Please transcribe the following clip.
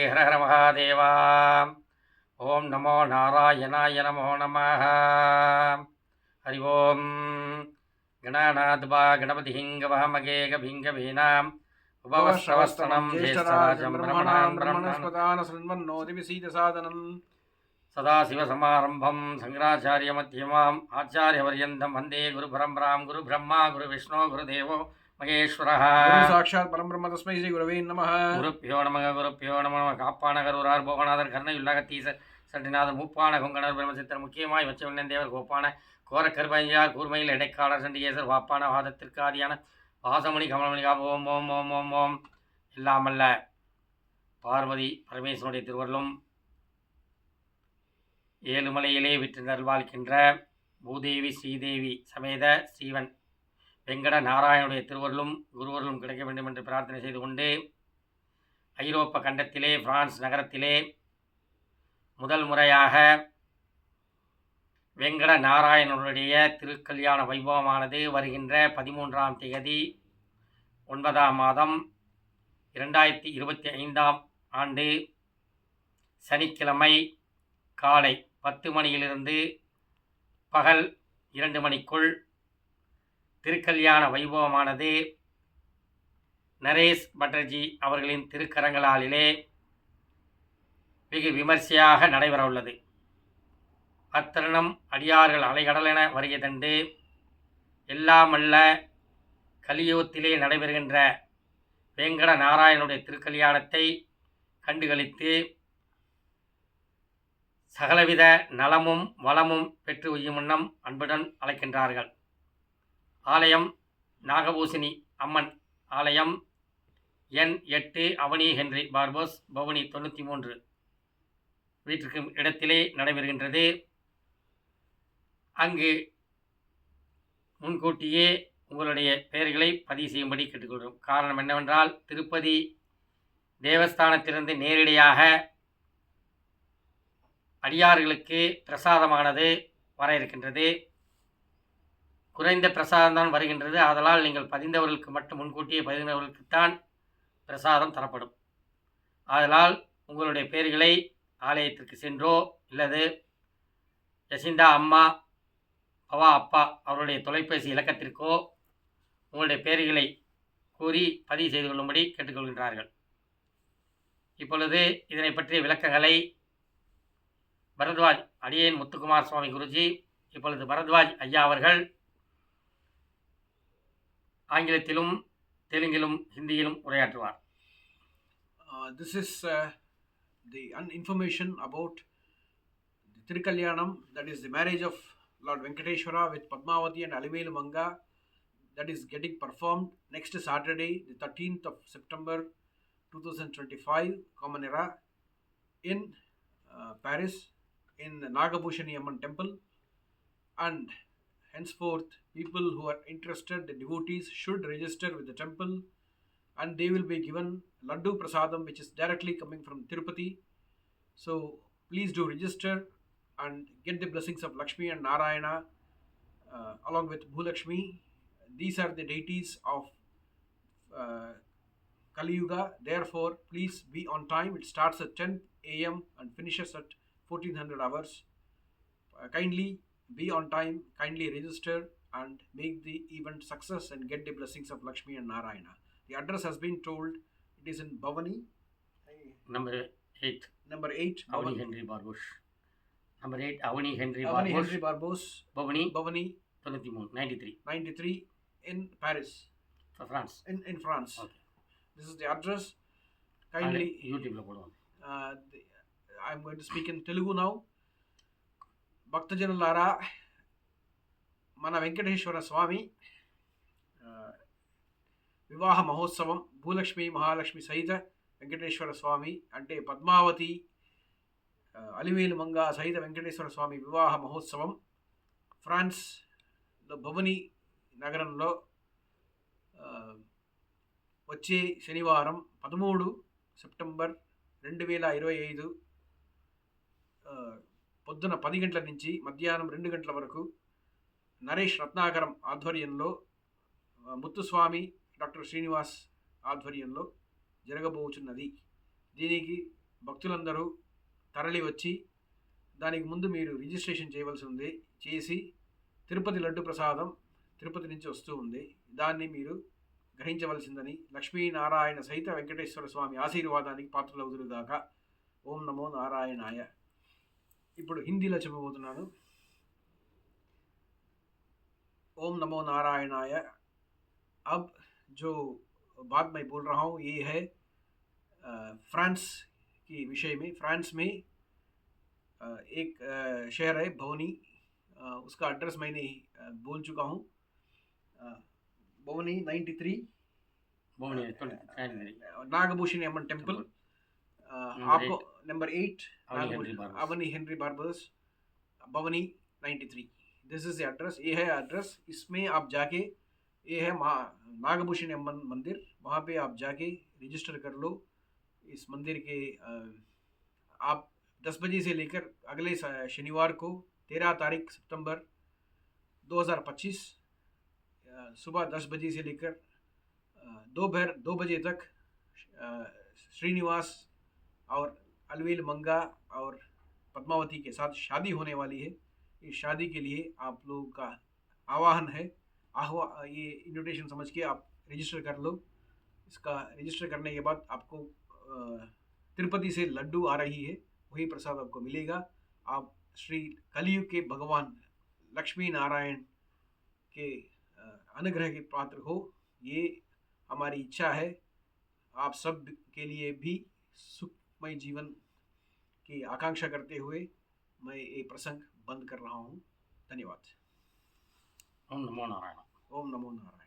ஹர ஹர மகாதேவா. ஓம் நமோ நாராயணாய நமோ நமः. ஹரி ஓம். கணநாத்வா கணபதிஹிங்கவஹமகே கபிங்கவீனாம் உபவஸ்ரவஸ்தனம் ஜேஷ்டராஜம் பிரம்மணான் ब्रह्मणस्पदान शृण्वन्नोतिविसीदसादनम् सदाशिवसमारम्भं शङ्कराचार्यमध्यमाम् आचार्यपर्यन्तं वन्दे गुरुपरम्परां. गुरुब्रह्मा गुरुविष्णु गुरुदेवो महेश्वरः. गुरु साक्षात् परब्रह्म तस्मै श्री गुरवे नमः. குருப்பியோ நம காப்பான கரூரார் போகநாதர் கருணையுள்ளகத்தீசர் சண்டிநாதர் மூப்பான கொங்கணர் பிரம்மசித்தர் முக்கியமாய் வச்சவண்ணன் தேவர் கோப்பான கோர கருபையார் கூர்மையில் இடைக்காலர் சண்டிகேசர் வாப்பான வாதத்திற்கு ஆதியான வாசமணி கமலமணிகா. ஓம் ஓம் ஓம் ஓம் ஓம். எல்லாமல்ல பார்வதி பரமேஸ்வரனுடைய திருவருளும் ஏழுமலையிலே விற்று நல்வாழ்கின்ற பூதேவி ஸ்ரீதேவி சமேத ஸ்ரீவன் வெங்கட நாராயணனுடைய திருவருளும் குருவருளும் கிடைக்க வேண்டும் என்று பிரார்த்தனை செய்து கொண்டு, ஐரோப்பா கண்டத்திலே பிரான்ஸ் நகரத்திலே முதல் முறையாக வெங்கட நாராயணனுடைய திருக்கல்யாண வைபவமானது வருகின்ற 13ஆம் தேதி 9ஆம் மாதம் 2025ஆம் ஆண்டு சனிக்கிழமை காலை 10 மணியிலிருந்து பகல் 2 மணிக்குள் திருக்கல்யாண வைபவமானது நரேஷ் பட்டர்ஜி அவர்களின் திருக்கரங்களாலே வெகு விமர்சையாக நடைபெற உள்ளது. அத்தருணம் அடியார்கள் அலைகடலென வருகை தண்டு எல்லாமல்ல கலியுகத்திலே நடைபெறுகின்ற வெங்கட நாராயணனுடைய திருக்கல்யாணத்தை கண்டுகளித்து சகலவித நலமும் வளமும் பெற்று உய்யும் வண்ணம் அன்புடன் அழைக்கின்றார்கள். ஆலயம் நாகபூசணி அம்மன் ஆலயம், எண் 8, அவனி ஹென்றி பார்போஸ், பவனி 93 வீட்டிற்கு இடத்திலே நடைபெறுகின்றது. அங்கு முன்கூட்டியே உங்களுடைய பெயர்களை பதிவு செய்யும்படி கேட்டுக்கொள்கிறோம். காரணம் என்னவென்றால், திருப்பதி தேவஸ்தானத்திலிருந்து நேரடியாக அடியார்களுக்கு பிரசாதமானது வர இருக்கின்றது. குறைந்த பிரசாதம்தான் வருகின்றது. ஆதலால் நீங்கள் பதிந்தவர்களுக்கு மட்டும், முன்கூட்டியே பதிந்தவர்களுக்குத்தான் பிரசாதம் தரப்படும். ஆதலால் உங்களுடைய பெயர்களை ஆலயத்திற்கு சென்றோ இல்லது யசிந்தா அம்மா பவா அப்பா அவருடைய தொலைபேசி இலக்கத்திற்கோ உங்களுடைய பெயர்களை கூறி பதிவு செய்து கொள்ளும்படி கேட்டுக்கொள்கின்றார்கள். இப்பொழுது இதனை பற்றிய விளக்கங்களை பரத்வாஜ் அடியேன் முத்துக்குமார் சுவாமி குருஜி, இப்பொழுது பரத்வாஜ் ஐயா அவர்கள் ஆங்கிலத்திலும் தெலுங்கிலும் ஹிந்தியிலும் உரையாற்றுவார். This is the information about the Trikalyanam, that is the marriage of Lord Venkateshwara with Padmavati and Alivelu Manga, that is getting performed next Saturday, the 13th of September 2025, Common Era, in Paris, in the Nagabhushani Amman Temple. And henceforth, people who are interested, the devotees, should register with the temple, and they will be given Laddu Prasadam, which is directly coming from Tirupati. So please do register and get the blessings of Lakshmi and Narayana along with Bhulakshmi. These are the deities of Kali Yuga. Therefore, please be on time. It starts at 10 a.m. and finishes at 1400 hours. Kindly be on time, kindly register and make the event success and get the blessings of Lakshmi and Narayana. The address has been told. It is in Bhavani, number 8, Avani Henry Barbosh, number 8 Avani Henry Barbosh, Bhavani 93 in Paris, France. In France. Okay. This is the address. Kindly YouTube lo poduvam. I am going to speak in Telugu now. భక్తజనులారా, మన వెంకటేశ్వర స్వామి వివాహ మహోత్సవం, భూలక్ష్మి మహాలక్ష్మి సహిత వెంకటేశ్వర స్వామి అంటే పద్మావతి అలివేలు మంగ సహిత వెంకటేశ్వర స్వామి వివాహ మహోత్సవం ఫ్రాన్స్లో భవని నగరంలో వచ్చే శనివారం 13 సెప్టెంబర్ 2025 పొద్దున 10 గంటల నుంచి మధ్యాహ్నం 2 గంటల వరకు నరేష్ రత్నాకరం ఆధ్వర్యంలో, ముత్తుస్వామి, డాక్టర్ శ్రీనివాస్ ఆధ్వర్యంలో జరగబోచున్నది. దీనికి భక్తులందరూ తరలి వచ్చి దానికి ముందు మీరు రిజిస్ట్రేషన్ చేయవలసి ఉంది. చేసి తిరుపతి లడ్డు ప్రసాదం తిరుపతి నుంచి వస్తూ ఉంది, దాన్ని మీరు గ్రహించవలసిందని లక్ష్మీనారాయణ సహిత వెంకటేశ్వర స్వామి ఆశీర్వాదానికి పాత్రలవుదురుగాక. ఓం నమో నారాయణాయ. ఇప్పుడు హిందీలో చెప్పబోతున్నాను. ओम नमो नारायणाय. अब जो बात मैं बोल रहा हूँ ये है फ्रांस की विषय में. फ्रांस में एक शहर है भवनी, उसका एड्रेस मैंने बोल चुका हूँ. भवनी 93 भुवनी 23 नागभूषणी अम्मन टेम्पल. नंबर आपको number 8 Avani Henry barbers. Avani Henry barbers, Bhavani 93. This is the address. ये है एड्रेस. इसमें आप जाके, ये है नागभूषणी अम्मन मंदिर, वहाँ पे आप जाके रजिस्टर कर लो. इस मंदिर के आप 10 बजे से लेकर अगले शनिवार को 13 तारीख सितंबर 2025 सुबह 10 बजे से लेकर दोपहर 2 बजे तक श्रीनिवास और अलवेल मंगा और पद्मावती के साथ शादी होने वाली है. इस शादी के लिए आप लोगों का आह्वान है. ये इन्विटेशन समझ के आप रजिस्टर कर लो. इसका रजिस्टर करने के बाद आपको तिरुपति से लड्डू आ रही है, वही प्रसाद आपको मिलेगा. आप श्री कलयुग के भगवान लक्ष्मी नारायण के अनुग्रह के पात्र हो, ये हमारी इच्छा है. आप सब के लिए भी सुखमय जीवन की आकांक्षा करते हुए मैं ये प्रसंग बंद कर रहा हूँ. धन्यवाद. ओम नमो नारायण. ओम नमो नारायण.